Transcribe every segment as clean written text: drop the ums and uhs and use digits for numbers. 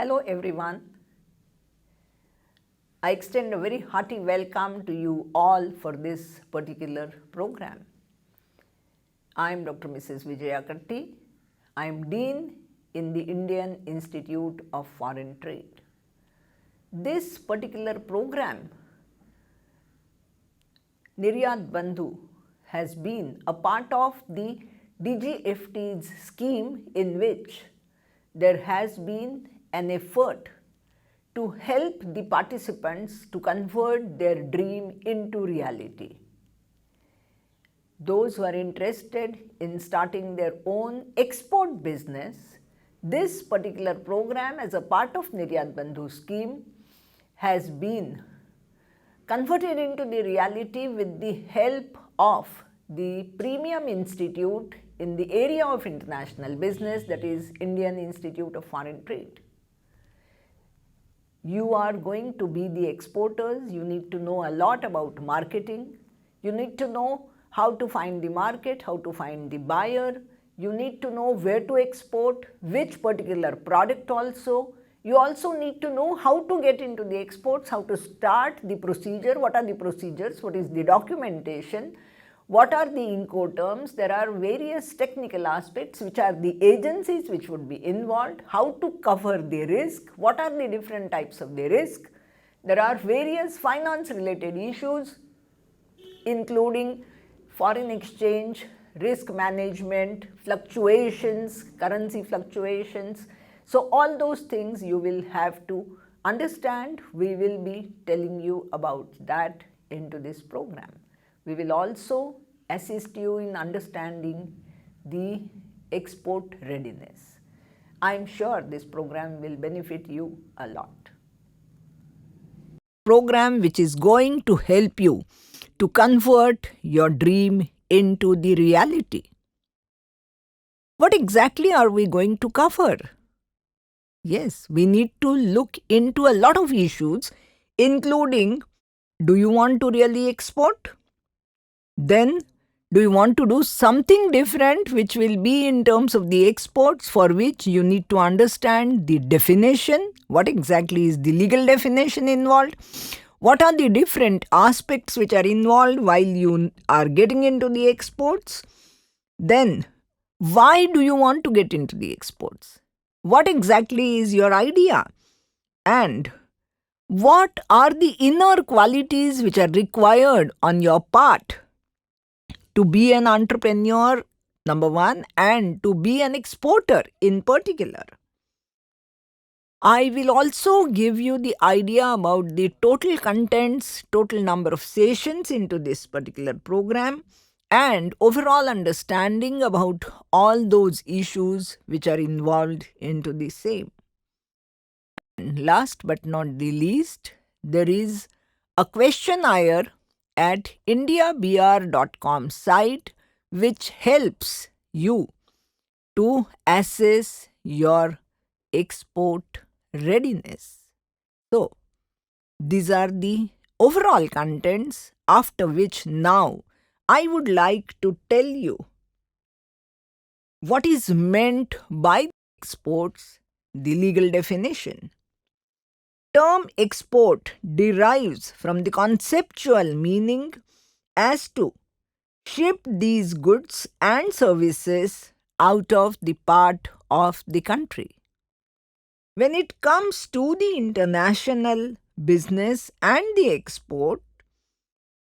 Hello everyone. I extend a very hearty welcome to you all for this particular program. I am Dr. Mrs. Vijaya Katti. I am Dean in the Indian Institute of Foreign Trade. This particular program, Niryat Bandhu, has been a part of the DGFT's scheme in which there has been an effort to help the participants to convert their dream into reality. Those who are interested in starting their own export business, this particular program as a part of Niryat Bandhu scheme has been converted into the reality with the help of the premium institute in the area of international business, that is Indian Institute of Foreign Trade. You are going to be the exporters. You need to know a lot about marketing. You need to know how to find the market, how to find the buyer. You need to know where to export, which particular product also. You also need to know how to get into the exports, how to start the procedure, what are the procedures, what is the documentation, what are the Incoterms. There are various technical aspects which are the agencies which would be involved, how to cover the risk, what are the different types of the risk. There are various finance related issues including foreign exchange, risk management, fluctuations, currency fluctuations. So, all those things you will have to understand. We will be telling you about that into this program. We will also assist you in understanding the export readiness. I am sure this program will benefit you a lot. Program which is going to help you to convert your dream into the reality. What exactly are we going to cover? Yes, we need to look into a lot of issues, including, do you want to really export? Then, do you want to do something different which will be in terms of the exports, for which you need to understand the definition, what exactly is the legal definition involved, what are the different aspects which are involved while you are getting into the exports. Then, why do you want to get into the exports? What exactly is your idea? And what are the inner qualities which are required on your part to be an entrepreneur, number one, and to be an exporter in particular? I will also give you the idea about the total contents, total number of sessions into this particular program, and overall understanding about all those issues which are involved into the same. And last but not the least, there is a questionnaire at indiabr.com site which helps you to assess your export readiness. So, these are the overall contents, after which now I would like to tell you what is meant by exports, the legal definition. Term export derives from the conceptual meaning as to ship these goods and services out of the part of the country. When it comes to the international business and the export,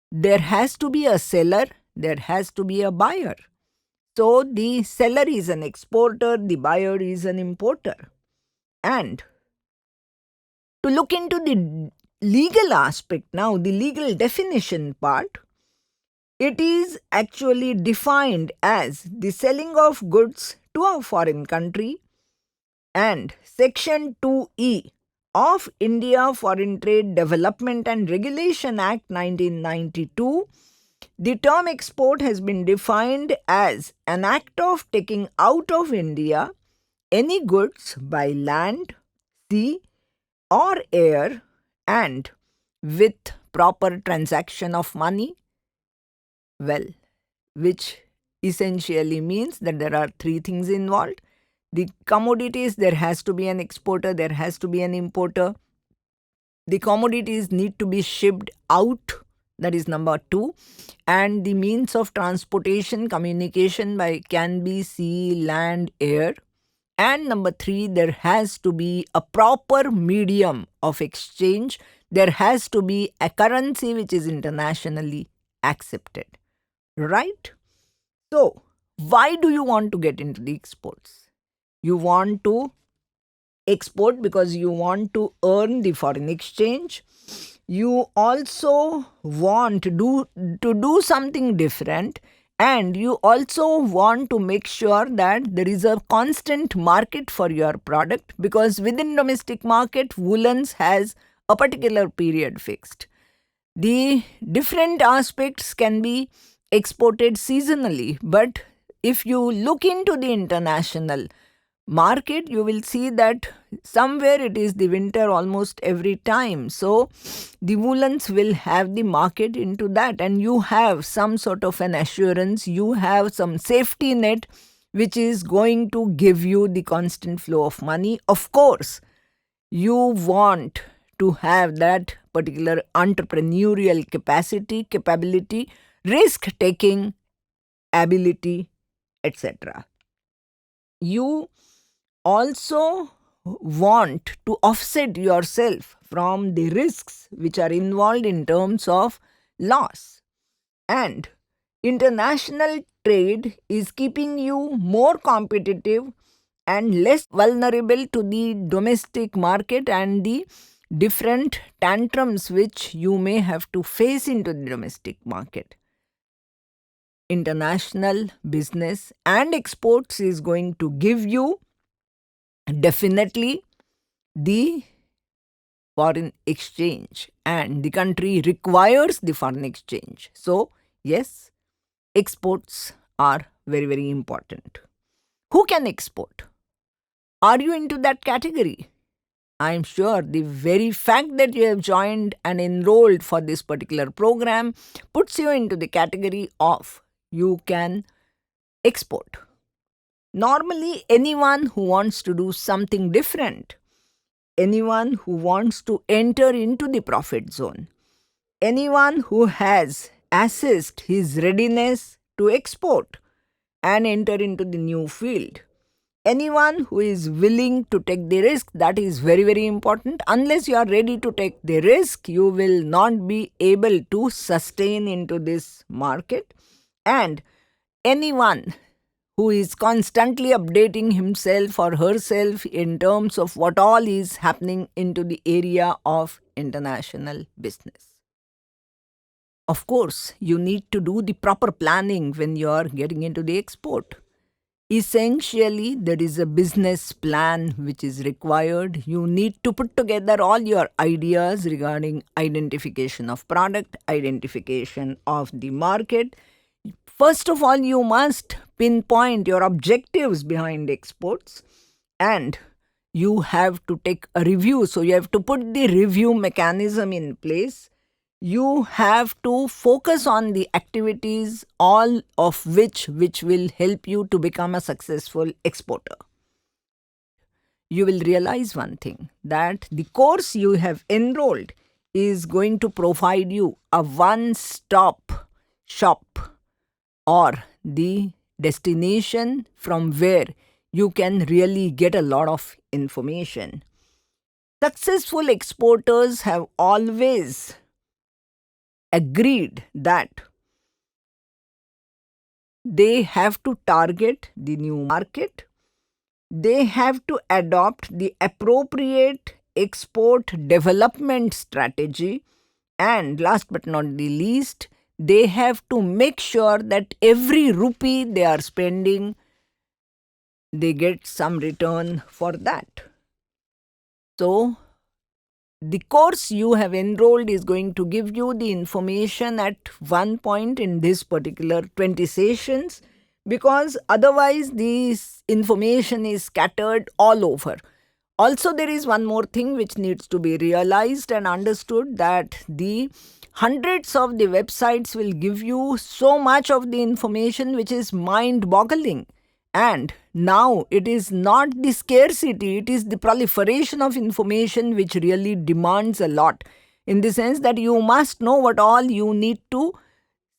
there has to be a seller, there has to be a buyer. So, the seller is an exporter, the buyer is an importer. And to look into the legal aspect now, the legal definition part, it is actually defined as the selling of goods to a foreign country, and Section 2E of India Foreign Trade Development and Regulation Act 1992, the term export has been defined as an act of taking out of India any goods by land, sea or air, and with proper transaction of money. Well, which essentially means that there are three things involved. The commodities, there has to be an exporter, there has to be an importer. The commodities need to be shipped out, that is number 2. And the means of transportation, communication can be sea, land, air. And number 3, there has to be a proper medium of exchange. There has to be a currency which is internationally accepted. Right? So, why do you want to get into the exports? You want to export because you want to earn the foreign exchange. You also want to do something different, and you also want to make sure that there is a constant market for your product, because within domestic market, woolens has a particular period fixed. The different aspects can be exported seasonally, but if you look into the international market, you will see that somewhere it is the winter almost every time. So the woolens will have the market into that, and you have some sort of an assurance, you have some safety net which is going to give you the constant flow of money. Of course, you want to have that particular entrepreneurial capability, risk taking ability, etc. You also want to offset yourself from the risks which are involved in terms of loss. And international trade is keeping you more competitive and less vulnerable to the domestic market and the different tantrums which you may have to face into the domestic market. International business and exports is going to give you definitely the foreign exchange, and the country requires the foreign exchange. So, yes, exports are very, very important. Who can export? Are you into that category? I am sure the very fact that you have joined and enrolled for this particular program puts you into the category of you can export. Normally, anyone who wants to do something different, anyone who wants to enter into the profit zone, anyone who has assessed his readiness to export and enter into the new field, anyone who is willing to take the risk, that is very, very important. Unless you are ready to take the risk, you will not be able to sustain into this market. And anyone who is constantly updating himself or herself in terms of what all is happening into the area of international business. Of course, you need to do the proper planning when you are getting into the export. Essentially, there is a business plan which is required. You need to put together all your ideas regarding identification of product, identification of the market. First of all, you must pinpoint your objectives behind exports, and you have to take a review. So you have to put the review mechanism in place. You have to focus on the activities, all of which will help you to become a successful exporter. You will realize one thing, that the course you have enrolled is going to provide you a one-stop shop, or the destination from where you can really get a lot of information. Successful exporters have always agreed that they have to target the new market, they have to adopt the appropriate export development strategy, and last but not the least, they have to make sure that every rupee they are spending, they get some return for that. So, the course you have enrolled is going to give you the information at one point in this particular 20 sessions, because otherwise this information is scattered all over. Also, there is one more thing which needs to be realized and understood, that the hundreds of the websites will give you so much of the information which is mind-boggling. And now it is not the scarcity, it is the proliferation of information which really demands a lot, in the sense that you must know what all you need to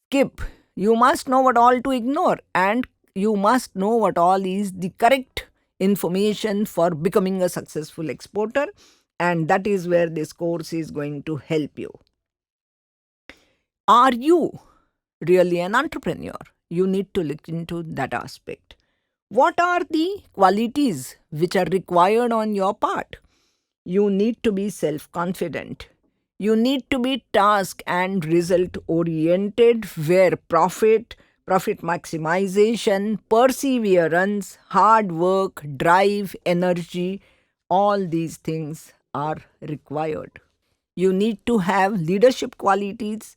skip, you must know what all to ignore, and you must know what all is the correct information for becoming a successful exporter. And that is where this course is going to help you. Are you really an entrepreneur? You need to look into that aspect. What are the qualities which are required on your part? You need to be self-confident. You need to be task and result oriented, where profit maximization, perseverance, hard work, drive, energy, all these things are required. You need to have leadership qualities.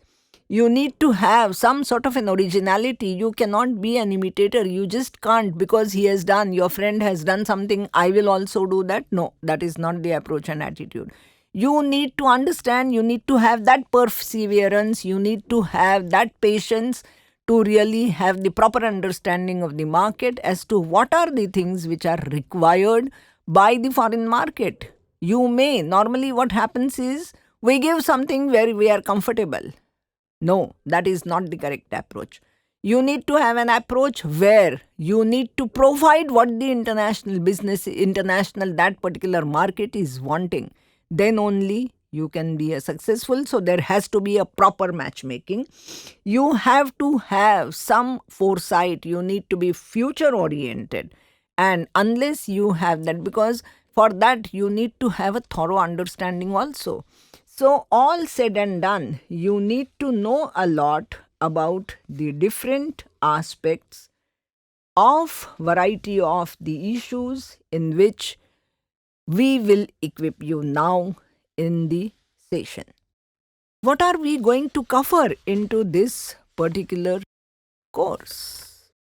You need to have some sort of an originality. You cannot be an imitator. You just can't, because he has done, your friend has done something, I will also do that. No, that is not the approach and attitude. You need to understand, you need to have that perseverance, you need to have that patience to really have the proper understanding of the market as to what are the things which are required by the foreign market. Normally what happens is, we give something where we are comfortable. No, that is not the correct approach. You need to have an approach where you need to provide what the that particular market is wanting. Then only you can be a successful. So there has to be a proper matchmaking. You have to have some foresight. You need to be future oriented. And unless you have that, because for that you need to have a thorough understanding also. So all said and done, you need to know a lot about the different aspects of variety of the issues in which we will equip you now in the session. What are we going to cover into this particular course?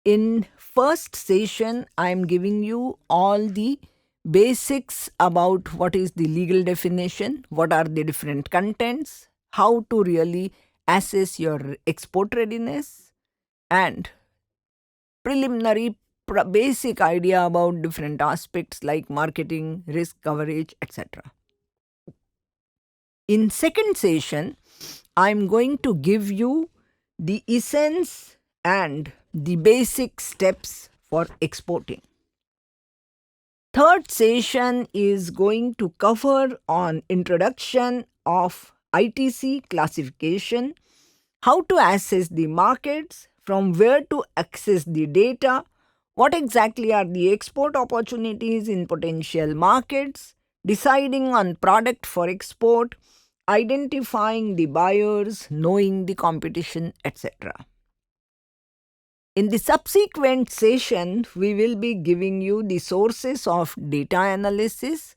In first session, I am giving you all the basics about what is the legal definition, what are the different contents, how to really assess your export readiness, and preliminary basic idea about different aspects like marketing, risk coverage, etc. In second session, I am going to give you the essence and the basic steps for exporting. Third session is going to cover on introduction of ITC classification, how to assess the markets, from where to access the data, what exactly are the export opportunities in potential markets, deciding on product for export, identifying the buyers, knowing the competition, etc. In the subsequent session, we will be giving you the sources of data analysis,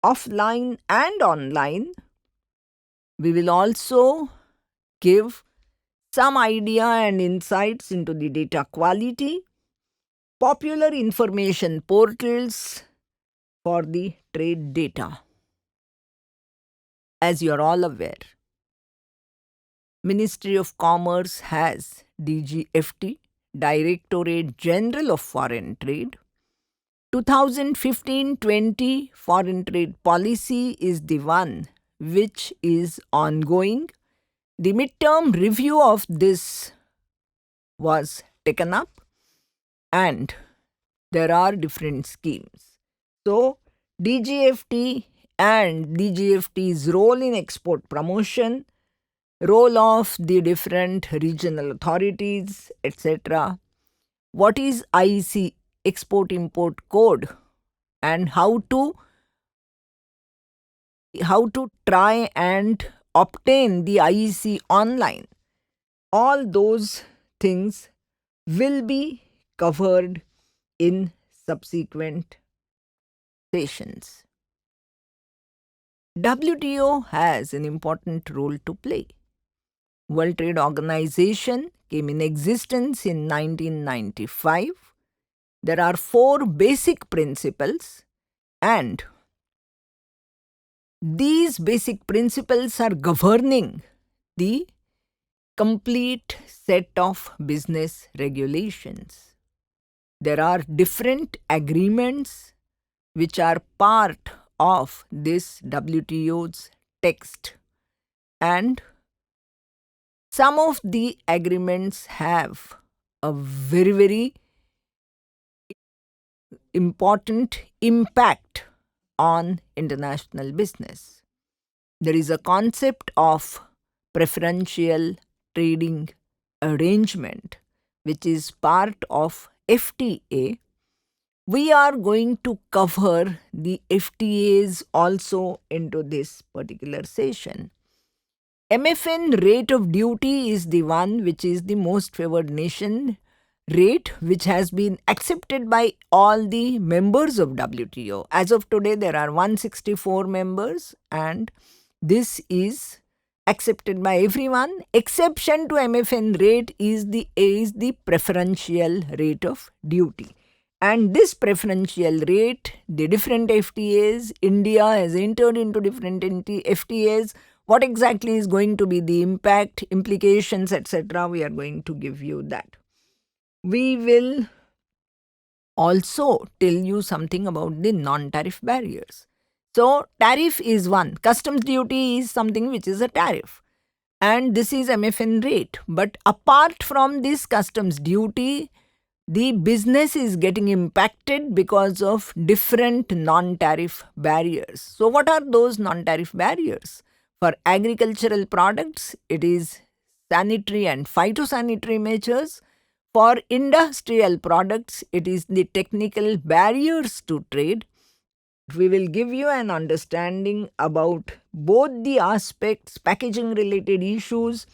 offline and online. We will also give some idea and insights into the data quality, popular information portals for the trade data. As you are all aware, Ministry of Commerce has DGFT, Directorate General of Foreign Trade. 2015-20 foreign trade policy is the one which is ongoing. The midterm review of this was taken up, and there are different schemes. So, DGFT and DGFT's role in export promotion, role of the different regional authorities, etc. What is IC, Export Import Code, and how to try and obtain the IEC online. All those things will be covered in subsequent sessions. WTO has an important role to play. World Trade Organization came in existence in 1995. There are 4 basic principles, and these basic principles are governing the complete set of business regulations. There are different agreements which are part of this WTO's text, and some of the agreements have a very, very important impact on international business. There is a concept of preferential trading arrangement, which is part of FTA. We are going to cover the FTAs also into this particular session. MFN rate of duty is the one which is the most favored nation rate, which has been accepted by all the members of WTO. As of today, there are 164 members, and this is accepted by everyone. Exception to MFN rate is the preferential rate of duty. And this preferential rate, the different FTAs, India has entered into different FTAs. What exactly is going to be the impact, implications, etc., we are going to give you that. We will also tell you something about the non-tariff barriers. So, tariff is one. Customs duty is something which is a tariff. And this is MFN rate. But apart from this customs duty, the business is getting impacted because of different non-tariff barriers. So what are those non-tariff barriers? For agricultural products, it is sanitary and phytosanitary measures. For industrial products, it is the technical barriers to trade. We will give you an understanding about both the aspects, packaging related issues,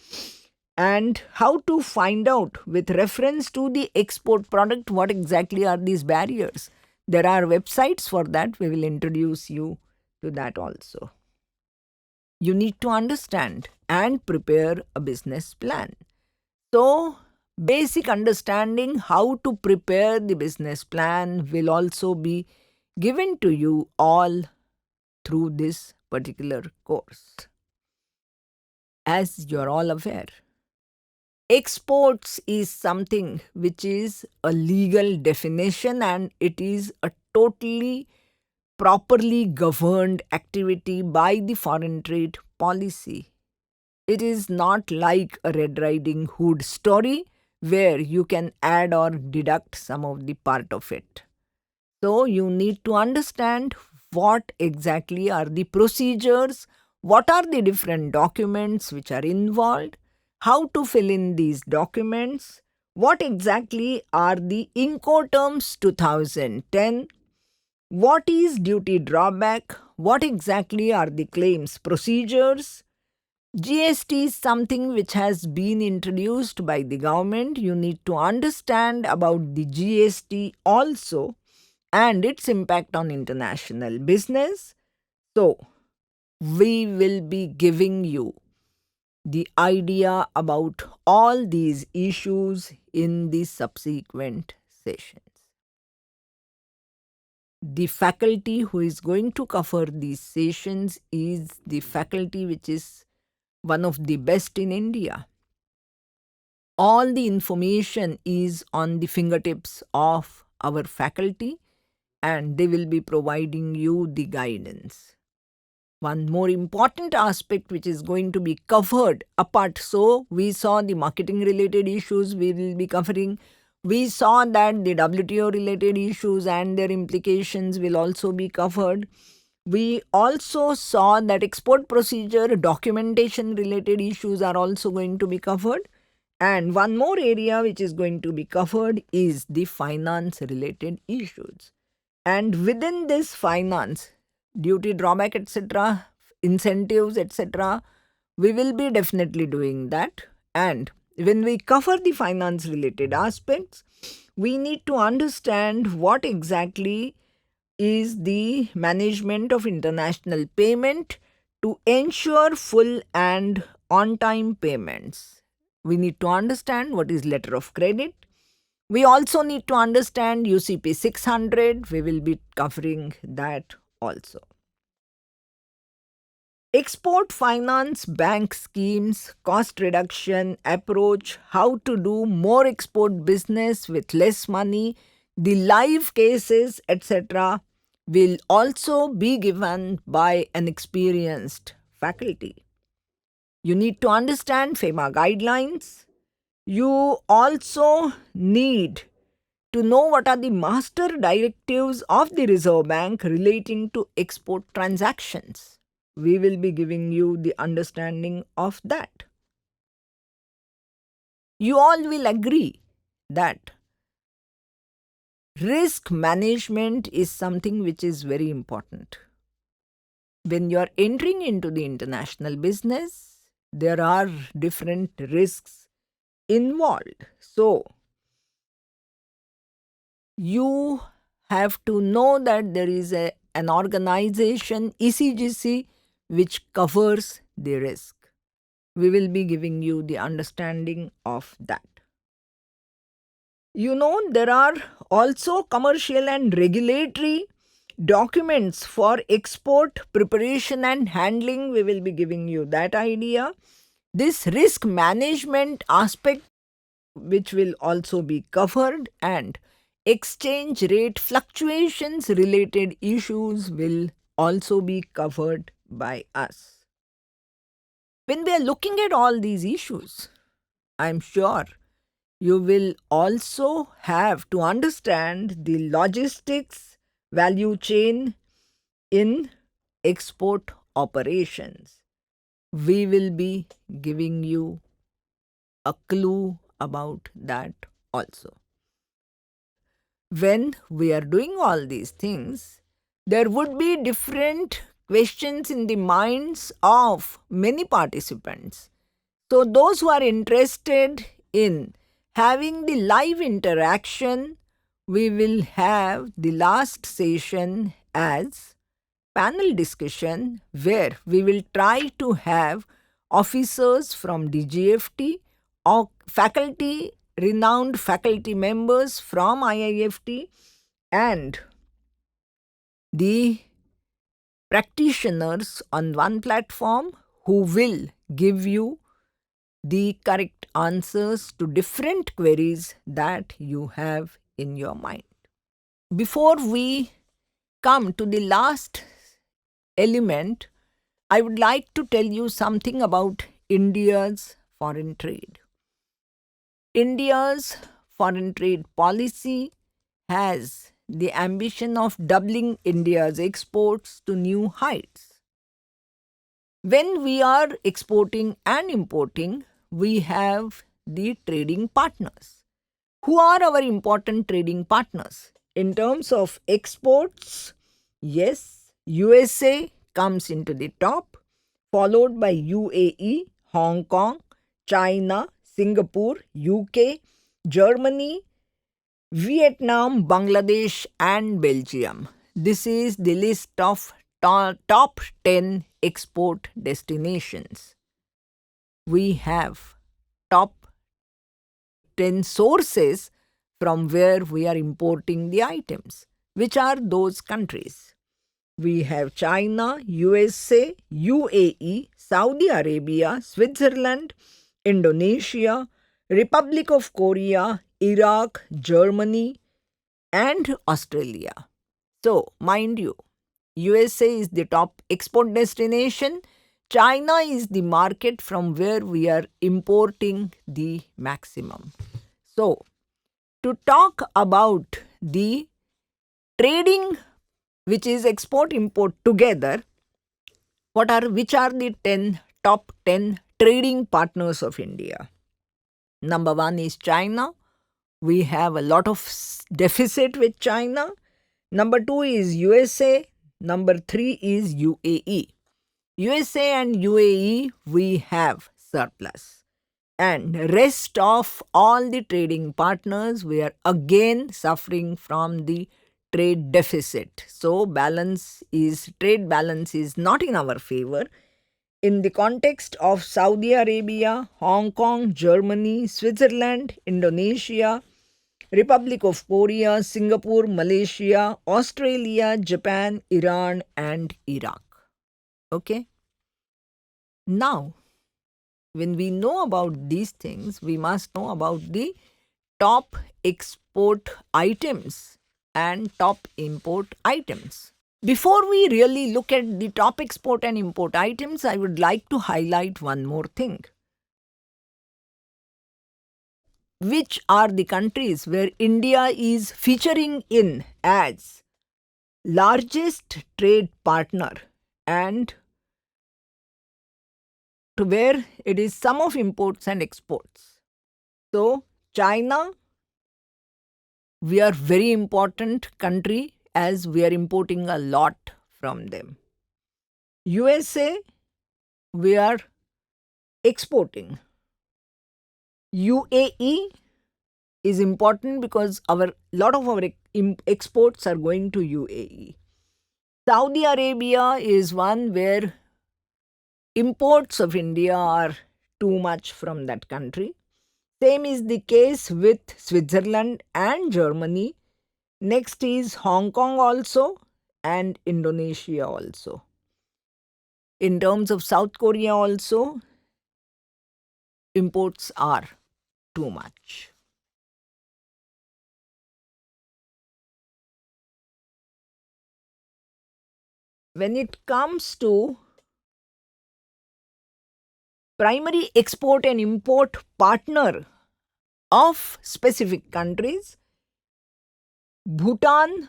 and how to find out with reference to the export product what exactly are these barriers. There are websites for that. We will introduce you to that also. You need to understand and prepare a business plan. So, basic understanding how to prepare the business plan will also be given to you all through this particular course. As you're all aware, exports is something which is a legal definition, and it is a totally properly governed activity by the foreign trade policy. It is not like a Red Riding Hood story where you can add or deduct some of the part of it. So you need to understand what exactly are the procedures, what are the different documents which are involved, how to fill in these documents, what exactly are the Incoterms 2010, what is duty drawback, what exactly are the claims procedures. GST is something which has been introduced by the government. You need to understand about the GST also and its impact on international business. So, we will be giving you the idea about all these issues in the subsequent sessions. The faculty who is going to cover these sessions is the faculty which is one of the best in India. All the information is on the fingertips of our faculty, and they will be providing you the guidance. One more important aspect which is going to be covered apart. So, we saw the marketing related issues we will be covering. We saw that the WTO related issues and their implications will also be covered. We also saw that export procedure documentation related issues are also going to be covered. And one more area which is going to be covered is the finance related issues. And within this finance, duty drawback, etc., incentives, etc., we will be definitely doing that. And when we cover the finance related aspects, we need to understand what exactly is the management of international payment to ensure full and on-time payments. We need to understand what is letter of credit. We also need to understand UCP 600. We will be covering that also. Export finance bank schemes, cost reduction approach, how to do more export business with less money, The live cases, etc., will also be given by an experienced faculty. You need to understand FEMA guidelines. You also need to know what are the master directives of the Reserve Bank relating to export transactions. We will be giving you the understanding of that. You all will agree that risk management is something which is very important. When you are entering into the international business, there are different risks involved. So, you have to know that there is an organization, ECGC, which covers the risk. We will be giving you the understanding of that. You know, there are also commercial and regulatory documents for export preparation and handling. We will be giving you that idea. This risk management aspect, which will also be covered, and exchange rate fluctuations related issues will also be covered by us. When we are looking at all these issues, I'm sure you will also have to understand the logistics value chain in export operations. We will be giving you a clue about that also. When we are doing all these things, there would be different questions in the minds of many participants. So, those who are interested in having the live interaction, we will have the last session as panel discussion, where we will try to have officers from DGFT or faculty, renowned faculty members from IIFT, and the practitioners on one platform who will give you the correct answers to different queries that you have in your mind. Before we come to the last element, I would like to tell you something about India's foreign trade. India's foreign trade policy has the ambition of doubling India's exports to new heights. When we are exporting and importing, we have the trading partners. Who are our important trading partners? In terms of exports, yes, USA comes into the top, followed by UAE, Hong Kong, China, Singapore, UK, Germany, Vietnam, Bangladesh, and Belgium. This is the list of top 10 export destinations. We have top 10 sources from where we are importing the items. Which are those countries? We have China, USA, UAE, Saudi Arabia, Switzerland, Indonesia, Republic of Korea, Iraq, Germany, and Australia. So, mind you, USA is the top export destination. China is the market from where we are importing the maximum. So, to talk about the trading, which is export import together, which are the top 10 trading partners of India? Number 1 is China. We have a lot of deficit with China. Number 2 is USA. Number 3 is UAE. USA and UAE, we have surplus. And rest of all the trading partners, we are again suffering from the trade deficit. So trade balance is not in our favor. In the context of Saudi Arabia, Hong Kong, Germany, Switzerland, Indonesia, Republic of Korea, Singapore, Malaysia, Australia, Japan, Iran, and Iraq. Okay? Now, when we know about these things, we must know about the top export items and top import items. Before we really look at the top export and import items, I would like to highlight one more thing. Which are the countries where India is featuring in as largest trade partner and to where it is sum of imports and exports. So, China, we are very important country as we are importing a lot from them. USA, we are exporting. UAE is important because a lot of our exports are going to UAE. Saudi Arabia is one where imports of India are too much from that country. Same is the case with Switzerland and Germany. Next is Hong Kong also and Indonesia also. In terms of South Korea also, imports are too much. When it comes to primary export and import partner of specific countries, Bhutan,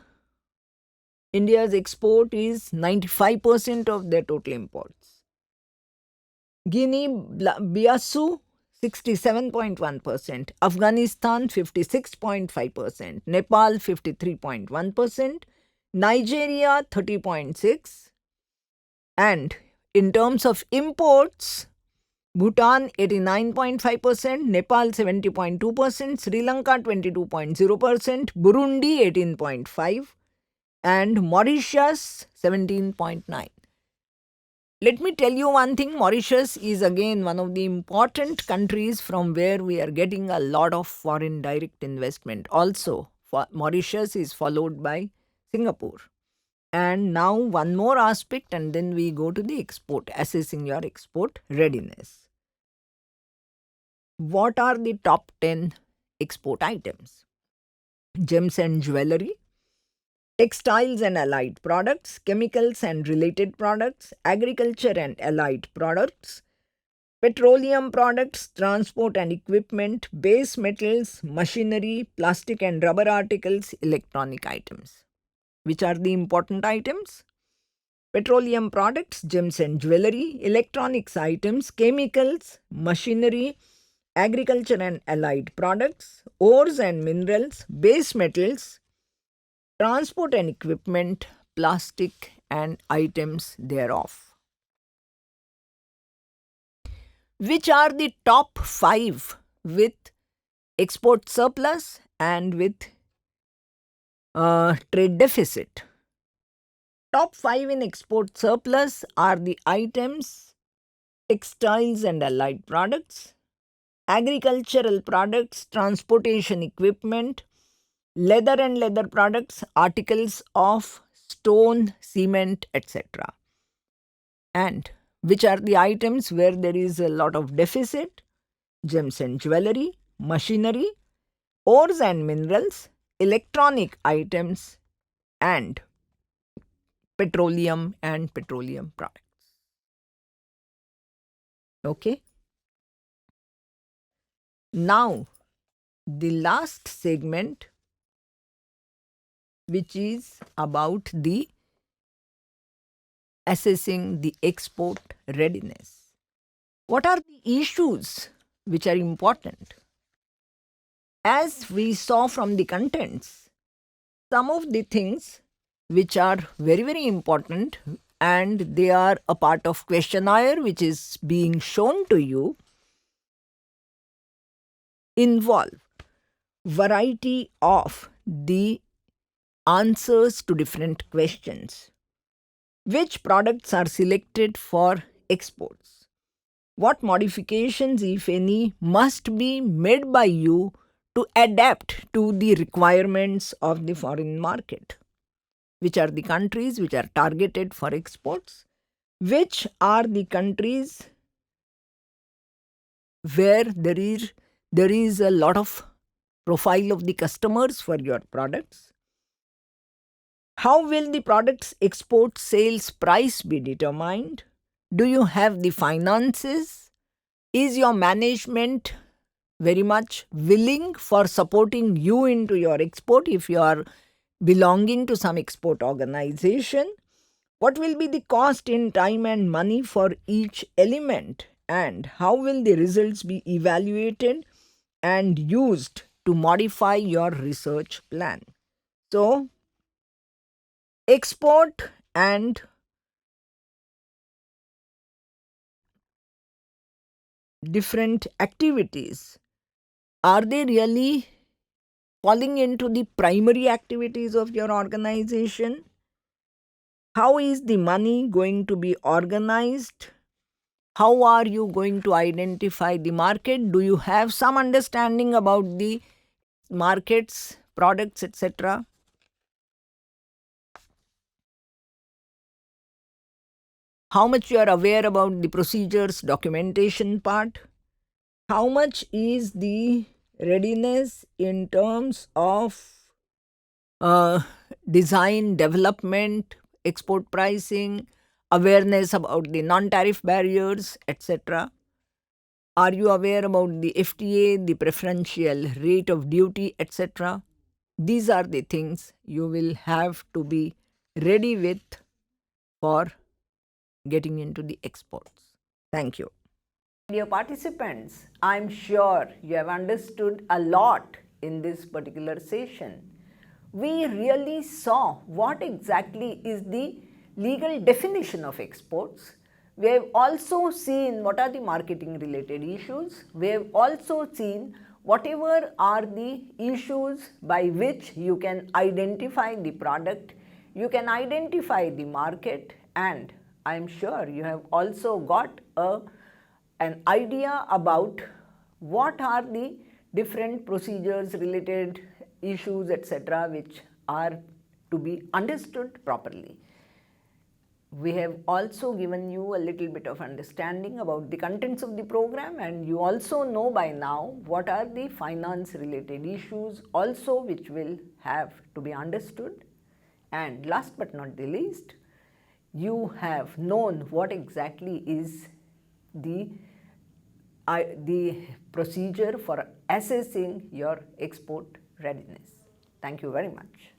India's export is 95% of their total imports. Guinea-Bissau, 67.1%, Afghanistan 56.5%, Nepal 53.1%, Nigeria 30.6%, and in terms of imports, Bhutan 89.5%, Nepal 70.2%, Sri Lanka 22.0%, Burundi 18.5%, and Mauritius 17.9%. Let me tell you one thing, Mauritius is again one of the important countries from where we are getting a lot of foreign direct investment. Also, Mauritius is followed by Singapore. And now one more aspect and then we go to the export, assessing your export readiness. What are the top 10 export items? Gems and jewelry, textiles and allied products, chemicals and related products, agriculture and allied products, petroleum products, transport and equipment, base metals, machinery, plastic and rubber articles, electronic items. Which are the important items? Petroleum products, gems and jewelry, electronics items, chemicals, machinery, agriculture and allied products, ores and minerals, base metals, transport and equipment, plastic and items thereof. Which are the top 5 with export surplus and with trade deficit? Top 5 in export surplus are the items textiles and allied products, agricultural products, transportation equipment, leather and leather products, articles of stone, cement, etc. And which are the items where there is a lot of deficit? Gems and jewelry, machinery, ores and minerals, electronic items, and petroleum and petroleum products. Okay. Now, the last segment, which is about the assessing the export readiness. What are the issues which are important? As we saw from the contents, some of the things which are very, very important and they are a part of questionnaire which is being shown to you involve variety of the answers to different questions. Which products are selected for exports? What modifications, if any, must be made by you to adapt to the requirements of the foreign market? Which are the countries which are targeted for exports? Which are the countries where there is a lot of profile of the customers for your products? How will the product's export sales price be determined? Do you have the finances? Is your management very much willing for supporting you into your export if you are belonging to some export organization? What will be the cost in time and money for each element? And how will the results be evaluated and used to modify your research plan? So, export and different activities, are they really falling into the primary activities of your organization? How is the money going to be organized? How are you going to identify the market? Do you have some understanding about the markets, products, etc.? How much you are aware about the procedures, documentation part? How much is the readiness in terms of design, development, export pricing, awareness about the non-tariff barriers, etc.? Are you aware about the FTA, the preferential rate of duty, etc.? These are the things you will have to be ready with for getting into the exports. Thank you. Dear participants, I am sure you have understood a lot in this particular session. We really saw what exactly is the legal definition of exports. We have also seen what are the marketing related issues. We have also seen whatever are the issues by which you can identify the product, you can identify the market, and I am sure you have also got an idea about what are the different procedures related issues, etc., which are to be understood properly. We have also given you a little bit of understanding about the contents of the program, and you also know by now what are the finance related issues also which will have to be understood. And last but not the least, you have known what exactly is the procedure for assessing your export readiness. Thank you very much.